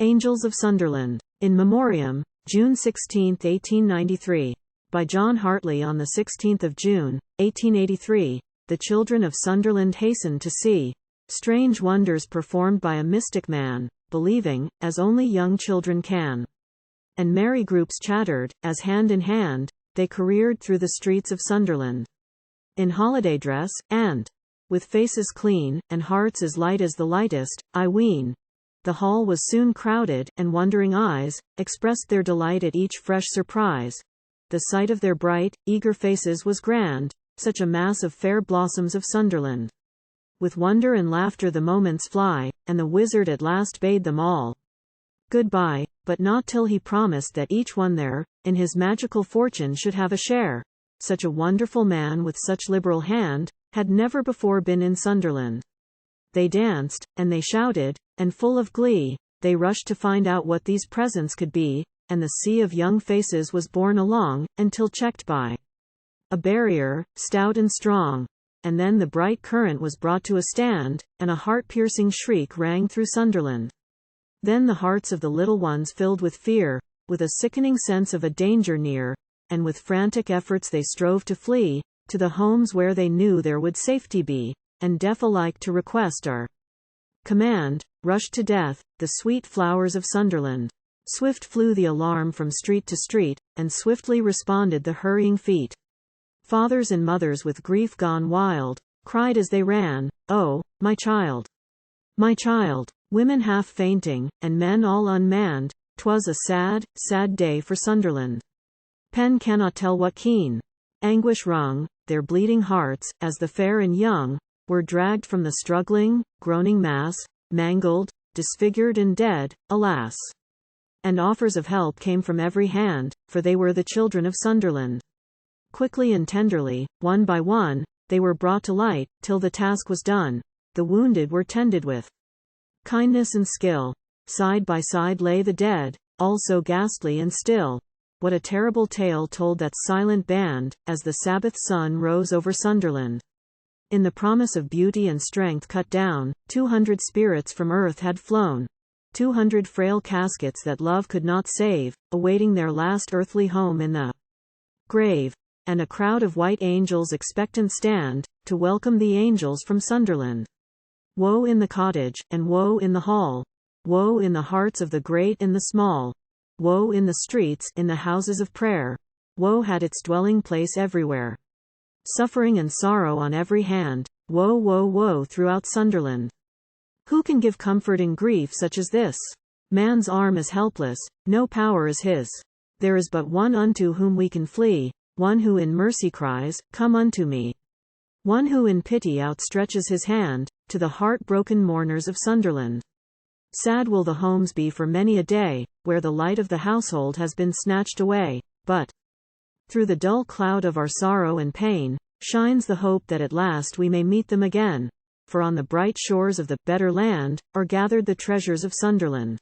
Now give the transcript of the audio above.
Angels of Sunderland. In Memoriam, June 16, 1893. By John Hartley. On the 16th of June, 1883, the children of Sunderland hastened to see strange wonders performed by a mystic man, believing, as only young children can. And merry groups chattered, as hand in hand, they careered through the streets of Sunderland. In holiday dress, and with faces clean, and hearts as light as the lightest, I ween. The hall was soon crowded, and wondering eyes expressed their delight at each fresh surprise. The sight of their bright, eager faces was grand, such a mass of fair blossoms of Sunderland. With wonder and laughter the moments fly, and the wizard at last bade them all goodbye, but not till he promised that each one there, in his magical fortune should have a share. Such a wonderful man with such liberal hand, had never before been in Sunderland. They danced, and they shouted, and full of glee, they rushed to find out what these presents could be, and the sea of young faces was borne along, until checked by a barrier, stout and strong. And then the bright current was brought to a stand, and a heart-piercing shriek rang through Sunderland. Then the hearts of the little ones filled with fear, with a sickening sense of a danger near, and with frantic efforts they strove to flee to the homes where they knew there would safety be, and deaf alike to request or command, rushed to death, the sweet flowers of Sunderland. Swift flew the alarm from street to street, and swiftly responded the hurrying feet. Fathers and mothers with grief gone wild, cried as they ran, "Oh, my child! My child!" Women half fainting, and men all unmanned. 'Twas a sad, sad day for Sunderland. Pen cannot tell what keen anguish wrung their bleeding hearts, as the fair and young were dragged from the struggling, groaning mass, mangled, disfigured and dead, alas! And offers of help came from every hand, for they were the children of Sunderland. Quickly and tenderly, one by one, they were brought to light, till the task was done. The wounded were tended with kindness and skill. Side by side lay the dead, all so ghastly and still. What a terrible tale told that silent band, as the Sabbath sun rose over Sunderland. In the promise of beauty and strength cut down, 200 spirits from earth had flown. 200 frail caskets that love could not save, awaiting their last earthly home in the grave. And a crowd of white angels expectant stand, to welcome the angels from Sunderland. Woe in the cottage, and woe in the hall. Woe in the hearts of the great and the small. Woe in the streets, in the houses of prayer. Woe had its dwelling place everywhere. Suffering and sorrow on every hand. Woe, woe, woe throughout Sunderland. Who can give comfort in grief such as this? Man's arm is helpless, no power is his. There is but one unto whom we can flee, one who in mercy cries, "Come unto me." One who in pity outstretches his hand to the heart-broken mourners of Sunderland. Sad will the homes be for many a day, where the light of the household has been snatched away, but through the dull cloud of our sorrow and pain, shines the hope that at last we may meet them again, for on the bright shores of the better land are gathered the treasures of Sunderland.